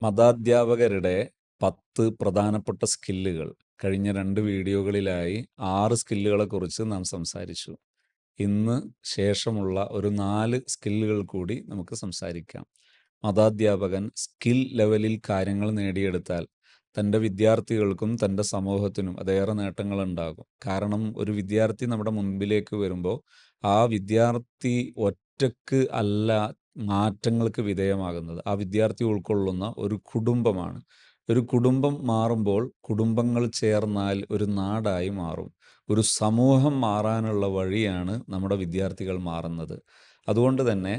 മതാധ്യാപകരുടെ 10 പ്രധാനപ്പെട്ട സ്കില്ലുകൾ. കഴിഞ്ഞ 2 വീഡിയോകളിലായി 6 സ്കില്ലുകളെക്കുറിച്ച് നാം സംസാരിച്ചു. ഇന്ന് ശേഷമുള്ള ഒരു 4 സ്കില്ലുകൾ കൂടി നമുക്ക് സംസാരിക്കാം. മതാധ്യാപകൻ സ്കിൽ ലെവലിൽ കാര്യങ്ങൾ നേടിയെടുത്താൽ തൻ്റെ വിദ്യാർത്ഥികൾക്കും തൻ്റെ സമൂഹത്തിനും അതേറെ നേട്ടങ്ങളുണ്ടാകും. കാരണം ഒരു വിദ്യാർത്ഥി നമ്മുടെ മുൻപിലേക്ക് വരുമ്പോൾ ആ വിദ്യാർത്ഥി ഒറ്റക്ക് അല്ല മാറ്റങ്ങൾക്ക് വിധേയമാകുന്നത്. ആ വിദ്യാർത്ഥി ഉൾക്കൊള്ളുന്ന ഒരു കുടുംബമാണ്. ഒരു കുടുംബം മാറുമ്പോൾ കുടുംബങ്ങൾ ചേർന്നാൽ ഒരു നാടായി മാറും. ഒരു സമൂഹം മാറാനുള്ള വഴിയാണ് നമ്മുടെ വിദ്യാർത്ഥികൾ മാറുന്നത്. അതുകൊണ്ട് തന്നെ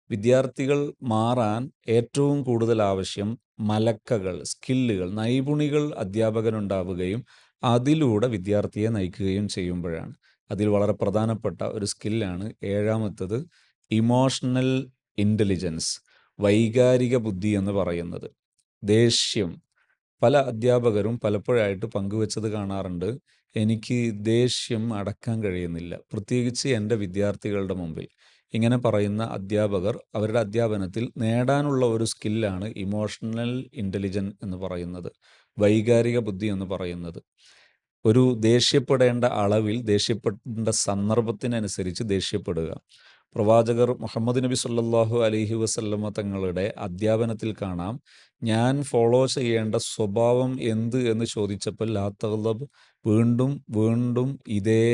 വിദ്യാർത്ഥികൾ മാറാൻ ഏറ്റവും കൂടുതൽ ആവശ്യം മലക്കകൾ, സ്കില്ലുകൾ, നൈപുണികൾ അധ്യാപകനുണ്ടാവുകയും അതിലൂടെ വിദ്യാർത്ഥിയെ നയിക്കുകയും ചെയ്യുമ്പോഴാണ്. അതിൽ വളരെ പ്രധാനപ്പെട്ട ഒരു സ്കില്ലാണ് ഏഴാമത്തത് ഇമോഷണൽ ഇൻ്റലിജൻസ്, വൈകാരിക ബുദ്ധി എന്ന് പറയുന്നത്. ദേഷ്യം. പല അധ്യാപകരും പലപ്പോഴായിട്ട് പങ്കുവച്ചത് കാണാറുണ്ട്. എനിക്ക് ദേഷ്യം അടക്കാൻ കഴിയുന്നില്ല, പ്രത്യേകിച്ച് എൻ്റെ വിദ്യാർത്ഥികളുടെ മുമ്പിൽ. ഇങ്ങനെ പറയുന്ന അധ്യാപകർ അവരുടെ അധ്യാപനത്തിൽ നേടാനുള്ള ഒരു സ്കില്ലാണ് ഇമോഷണൽ ഇൻ്റലിജൻസ് എന്ന് പറയുന്നത്, വൈകാരിക ബുദ്ധി എന്ന് പറയുന്നത്. ഒരു ദേഷ്യപ്പെടേണ്ട അളവിൽ, ദേഷ്യപ്പെടേണ്ട സന്ദർഭത്തിനനുസരിച്ച് ദേഷ്യപ്പെടുക. പ്രവാചകർ മുഹമ്മദ് നബി സല്ലല്ലാഹു അലൈഹി വസല്ലമ തങ്ങളുടെ അധ്യാപനത്തിൽ കാണാം, ഞാൻ ഫോളോ ചെയ്യേണ്ട സ്വഭാവം എന്ത് എന്ന് ചോദിച്ചപ്പോൾ ലാ തഗ്ളബ്, വീണ്ടും വീണ്ടും ഇതേ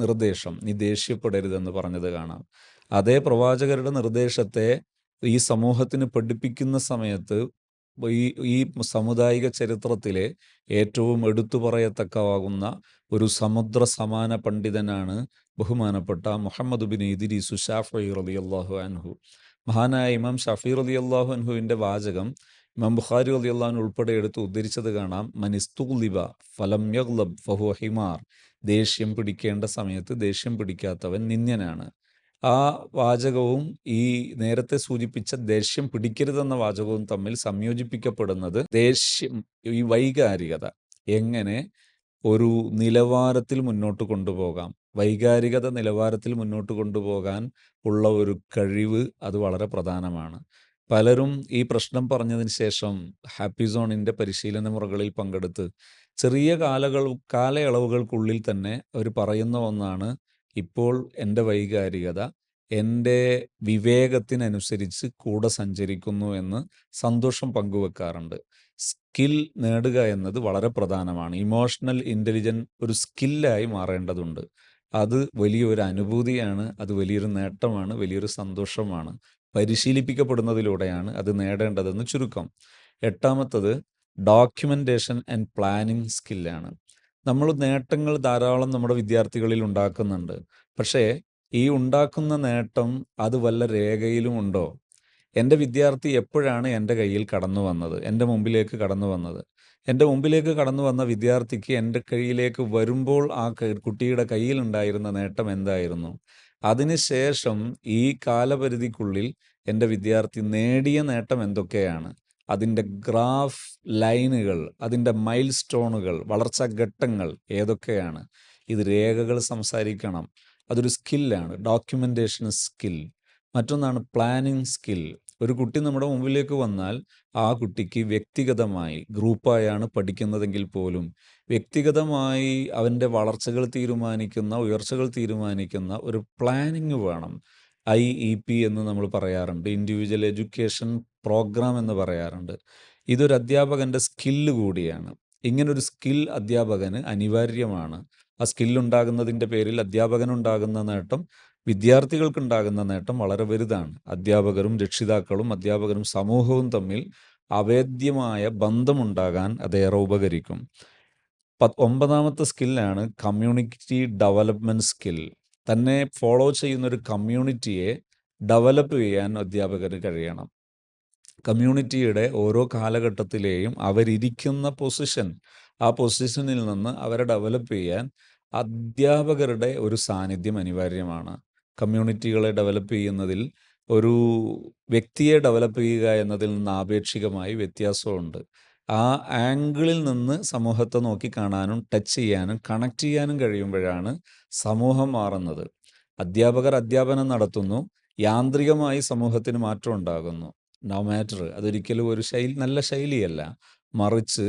നിർദ്ദേശം, നീ ദേഷ്യപ്പെടരുതെന്ന് പറഞ്ഞത് കാണാം. അതേ പ്രവാചകരുടെ നിർദ്ദേശത്തെ ഈ സമൂഹത്തിന് പഠിപ്പിക്കുന്ന സമയത്ത് ഈ ഈ സാമുദായിക ചരിത്രത്തിലെ ഏറ്റവും എടുത്തു പറയത്തക്കവാകുന്ന ഒരു സമുദ്ര സമാന പണ്ഡിതനാണ് ബഹുമാനപ്പെട്ട മുഹമ്മദ് ബിൻ ഇദ്രീസ് ശാഫഈ റളിയല്ലാഹു അൻഹു. മഹാനായ ഇമാം ഷാഫി റളിയല്ലാഹു അൻഹുവിൻ്റെ വാചകം ഇമാം ബുഖാരി റളിയല്ലാഹു അൻഹു ഉൾപ്പെടെ എടുത്ത് ഉദ്ധരിച്ചത് കാണാം, മനിസ്തുഗ്ലിബ ഫലം യഗ്ലബ് ഫഹുവ ഹിമാർ. ദേഷ്യം പിടിക്കേണ്ട സമയത്ത് ദേഷ്യം പിടിക്കാത്തവൻ നിന്ദ്യനാണ്. ആ വാചകവും ഈ നേരത്തെ സൂചിപ്പിച്ച ദേഷ്യം പിടിക്കരുതെന്ന വാചകവും തമ്മിൽ സംയോജിപ്പിക്കപ്പെടുന്നത് ദേഷ്യം, ഈ വൈകാരികത എങ്ങനെ ഒരു നിലവാരത്തിൽ മുന്നോട്ട് കൊണ്ടുപോകാം, വൈകാരികത നിലവാരത്തിൽ മുന്നോട്ട് കൊണ്ടുപോകാൻ ഉള്ള ഒരു കഴിവ്, അത് വളരെ പ്രധാനമാണ്. പലരും ഈ പ്രശ്നം പറഞ്ഞതിന് ശേഷം ഹാപ്പി സോണിൻ്റെ പരിശീലന മുറകളിൽ പങ്കെടുത്ത് ചെറിയ കാലയളവുകൾക്കുള്ളിൽ തന്നെ അവർ പറയുന്ന ഒന്നാണ്, ഇപ്പോൾ എൻ്റെ വൈകാരികത എൻ്റെ വിവേകത്തിനനുസരിച്ച് കൂടെ സഞ്ചരിക്കുന്നു എന്ന് സന്തോഷം പങ്കുവെക്കാറുണ്ട്. സ്കിൽ നേടുക എന്നത് വളരെ പ്രധാനമാണ്. ഇമോഷണൽ ഇൻ്റലിജൻസ് ഒരു സ്കില്ലായി മാറേണ്ടതുണ്ട്. അത് വലിയൊരു അനുഭൂതിയാണ്, അത് വലിയൊരു നേട്ടമാണ്, വലിയൊരു സന്തോഷമാണ്. പരിശീലിപ്പിക്കപ്പെടുന്നതിലൂടെയാണ് അത് നേടേണ്ടതെന്ന് ചുരുക്കം. എട്ടാമത്തത് ഡോക്യുമെൻറ്റേഷൻ ആൻഡ് പ്ലാനിങ് സ്കില്ലാണ്. നമ്മൾ നേട്ടങ്ങൾ ധാരാളം നമ്മുടെ വിദ്യാർത്ഥികളിൽ ഉണ്ടാക്കുന്നുണ്ട്. പക്ഷേ ഈ ഉണ്ടാക്കുന്ന നേട്ടം അത് വല്ല രേഖയിലും ഉണ്ടോ? എൻ്റെ വിദ്യാർത്ഥി എപ്പോഴാണ് എൻ്റെ കയ്യിൽ കടന്നു വന്നത്, എൻ്റെ മുമ്പിലേക്ക് കടന്നു വന്നത്? എൻ്റെ മുമ്പിലേക്ക് കടന്നു വന്ന വിദ്യാർത്ഥിക്ക് എൻ്റെ കയ്യിലേക്ക് വരുമ്പോൾ ആ കുട്ടിയുടെ കയ്യിലുണ്ടായിരുന്ന നേട്ടം എന്തായിരുന്നു? അതിനുശേഷം ഈ കാലപരിധിക്കുള്ളിൽ എൻ്റെ വിദ്യാർത്ഥി നേടിയ നേട്ടം എന്തൊക്കെയാണ്? അതിൻ്റെ ഗ്രാഫ് ലൈനുകൾ, അതിൻ്റെ മൈൽ സ്റ്റോണുകൾ, വളർച്ചാ ഘട്ടങ്ങൾ ഏതൊക്കെയാണ്? ഇത് രേഖകൾ സംസാരിക്കണം. അതൊരു സ്കില്ലാണ്, ഡോക്യുമെൻറ്റേഷൻ സ്കിൽ. മറ്റൊന്നാണ് പ്ലാനിങ് സ്കിൽ. ഒരു കുട്ടി നമ്മുടെ മുമ്പിലേക്ക് വന്നാൽ ആ കുട്ടിക്ക് വ്യക്തിഗതമായി, ഗ്രൂപ്പായാണ് പഠിക്കുന്നതെങ്കിൽ പോലും വ്യക്തിഗതമായി അവൻ്റെ വളർച്ചകൾ തീരുമാനിക്കുന്ന, ഉയർച്ചകൾ തീരുമാനിക്കുന്ന ഒരു പ്ലാനിങ് വേണം. IEP എന്ന് നമ്മൾ പറയാറുണ്ട്, ഇൻഡിവിജ്വൽ എഡ്യൂക്കേഷൻ പ്രോഗ്രാം എന്ന് പറയാറുണ്ട്. ഇതൊരു അധ്യാപകൻ്റെ സ്കില്ല് കൂടിയാണ്. ഇങ്ങനൊരു സ്കിൽ അധ്യാപകന് അനിവാര്യമാണ്. ആ സ്കില്ലുണ്ടാകുന്നതിൻ്റെ പേരിൽ അധ്യാപകനുണ്ടാകുന്ന നേട്ടം, വിദ്യാർത്ഥികൾക്കുണ്ടാകുന്ന നേട്ടം വളരെ വലുതാണ്. അധ്യാപകരും രക്ഷിതാക്കളും അധ്യാപകരും സമൂഹവും തമ്മിൽ അഭേദ്യമായ ബന്ധമുണ്ടാകാൻ അതേറെ ഉപകരിക്കും. ഒമ്പതാമത്തെ സ്കില്ലാണ് കമ്മ്യൂണിറ്റി ഡെവലപ്മെൻറ്റ് സ്കിൽ. തന്നെ ഫോളോ ചെയ്യുന്ന ഒരു കമ്മ്യൂണിറ്റിയെ ഡെവലപ്പ് ചെയ്യാൻ അധ്യാപകന് കഴിയണം. കമ്മ്യൂണിറ്റിയുടെ ഓരോ കാലഘട്ടത്തിലെയും അവരിയ്ക്കുന്ന പൊസിഷൻ, ആ പൊസിഷനിൽ നിന്ന് അവരെ ഡെവലപ്പ് ചെയ്യാൻ അധ്യാപകരുടെ ഒരു സാന്നിധ്യം അനിവാര്യമാണ്. കമ്മ്യൂണിറ്റികളെ ഡെവലപ്പ് ചെയ്യുന്നതിൽ ഒരു വ്യക്തിയെ ഡെവലപ്പ് ചെയ്യുക എന്നതിൽ നിന്ന് ആപേക്ഷികമായി വ്യത്യാസമുണ്ട്. ആ ആംഗിളിൽ നിന്ന് സമൂഹത്തെ നോക്കിക്കാണാനും ടച്ച് ചെയ്യാനും കണക്ട് ചെയ്യാനും കഴിയുമ്പോഴാണ് സമൂഹം മാറുന്നത്. അധ്യാപകർ അധ്യാപനം നടത്തുന്നു, യാന്ത്രികമായി സമൂഹത്തിന് മാറ്റം ഉണ്ടാകുന്നു. നോ മാറ്റർ അതൊരിക്കലും ഒരു നല്ല ശൈലിയല്ല. മറിച്ച്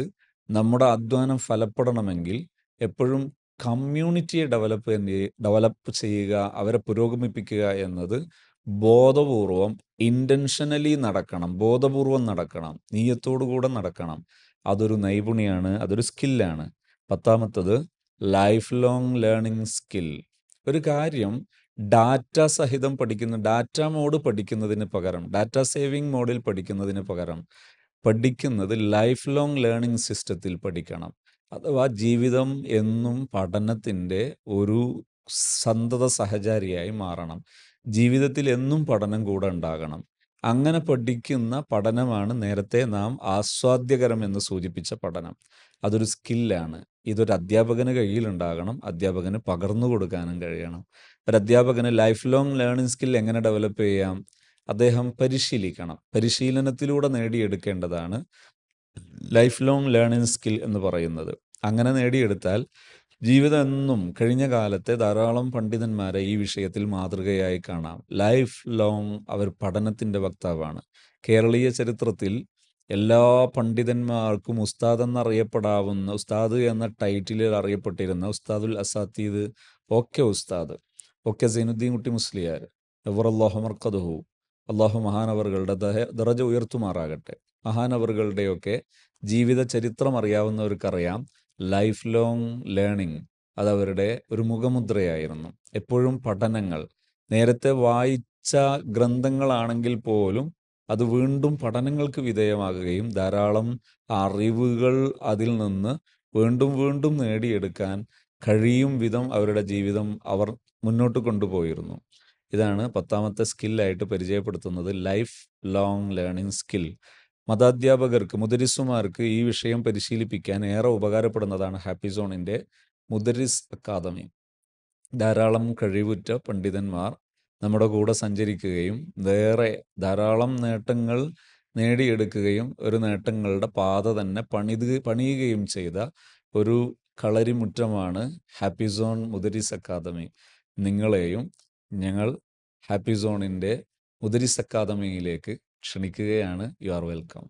നമ്മുടെ അധ്വാനം ഫലപ്പെടണമെങ്കിൽ എപ്പോഴും കമ്മ്യൂണിറ്റിയെ ഡെവലപ്പ് ചെയ്യുക, അവരെ പുരോഗമിപ്പിക്കുക എന്നത് ബോധപൂർവം, ഇന്റൻഷനലി നടക്കണം. ബോധപൂർവം നടക്കണം. നീയത്തോടു കൂടെ നടക്കണം. അതൊരു നൈപുണ്യാണ്, അതൊരു സ്കില്ലാണ്. 10ാമത്തത് ലൈഫ് ലോങ് ലേണിംഗ് സ്കിൽ. ഒരു കാര്യം ഡാറ്റ മോഡ് പഠിക്കുന്നതിന് പകരം, ഡാറ്റ സേവിംഗ് മോഡിൽ പഠിക്കുന്നതിന് പകരം പഠിക്കുന്നത് ലൈഫ് ലോങ് ലേണിംഗ് സിസ്റ്റത്തിൽ പഠിക്കണം. അഥവാ ജീവിതം എന്നും പഠനത്തിൻ്റെ ഒരു സന്തത സഹചാരിയായി മാറണം. ജീവിതത്തിൽ എന്നും പഠനം കൂടെ ഉണ്ടാകണം. അങ്ങനെ പഠിക്കുന്ന പഠനമാണ് നേരത്തെ നാം ആസ്വാദ്യകരം എന്ന് സൂചിപ്പിച്ച പഠനം. അതൊരു സ്കില്ലാണ്. ഇതൊരു അധ്യാപകന് കയ്യിലുണ്ടാകണം. അധ്യാപകന് പകർന്നു കൊടുക്കാനും കഴിയണം. ഒരു അധ്യാപകന് ലൈഫ് ലോങ് ലേണിംഗ് സ്കിൽ എങ്ങനെ ഡെവലപ്പ് ചെയ്യാം? അദ്ദേഹം പരിശീലിക്കണം. പരിശീലനത്തിലൂടെ നേടിയെടുക്കേണ്ടതാണ് ലൈഫ് ലോങ് ലേണിംഗ് സ്കിൽ എന്ന് പറയുന്നത്. അങ്ങനെ നേടിയെടുത്താൽ ജീവിതം എന്നും, കഴിഞ്ഞ കാലത്തെ ധാരാളം പണ്ഡിതന്മാരെ ഈ വിഷയത്തിൽ മാതൃകയായി കാണാം. ലൈഫ് ലോങ് അവർ പഠനത്തിൻ്റെ വക്താവാണ്. കേരളീയ ചരിത്രത്തിൽ എല്ലാ പണ്ഡിതന്മാർക്കും ഉസ്താദ് എന്നറിയപ്പെടാവുന്ന, ഉസ്താദ് എന്ന ടൈറ്റിലിൽ അറിയപ്പെട്ടിരുന്ന ഉസ്താദുൽ അസാത്തീദ്, ഉസ്താദ്, സൈനുദ്ദീൻ കുട്ടി മുസ്ലിയാർ, എവറല്ലാഹു മർക്കദുഹു, അള്ളാഹു മഹാനവറുകളുടെ ദറജ ഉയർത്തുമാറാകട്ടെ. മഹാനവറുകളുടെയൊക്കെ ജീവിത ചരിത്രം അറിയാവുന്നവർക്കറിയാം, ലൈഫ് ലോങ് ലേണിംഗ് അതവരുടെ ഒരു മുഖമുദ്രയായിരുന്നു. എപ്പോഴും പഠനങ്ങൾ, നേരത്തെ വായിച്ച ഗ്രന്ഥങ്ങളാണെങ്കിൽ പോലും അത് വീണ്ടും പഠനങ്ങൾക്ക് വിധേയമാകുകയും ധാരാളം അറിവുകൾ അതിൽ നിന്ന് വീണ്ടും വീണ്ടും നേടിയെടുക്കാൻ കഴിയും വിധം അവരുടെ ജീവിതം അവർ മുന്നോട്ട് കൊണ്ടുപോയിരുന്നു. ഇതാണ് 10ാമത്തെ സ്കില്ലായിട്ട് പരിചയപ്പെടുത്തുന്നത്, ലൈഫ് ലോങ് ലേണിംഗ് സ്കിൽ. മതാധ്യാപകർക്ക്, മുദരിസുമാർക്ക് ഈ വിഷയം പരിശീലിപ്പിക്കാൻ ഏറെ ഉപകാരപ്പെടുന്നതാണ് ഹാപ്പി സോണിൻ്റെ മുദരിസ് അക്കാദമി. ധാരാളം കഴിവുറ്റ പണ്ഡിതന്മാർ നമ്മുടെ കൂടെ സഞ്ചരിക്കുകയും ധാരാളം നേട്ടങ്ങൾ നേടിയെടുക്കുകയും ഒരു നേട്ടങ്ങളുടെ പാത തന്നെ പണിയുകയും ചെയ്ത ഒരു കളരിമുറ്റമാണ് ഹാപ്പി സോൺ മുദരിസ് അക്കാദമി. നിങ്ങളെയും ഞങ്ങൾ ഹാപ്പി സോണിൻ്റെ മുദരിസ് അക്കാദമിയിലേക്ക് ക്ഷണിക്കുകയാണ്. You are welcome.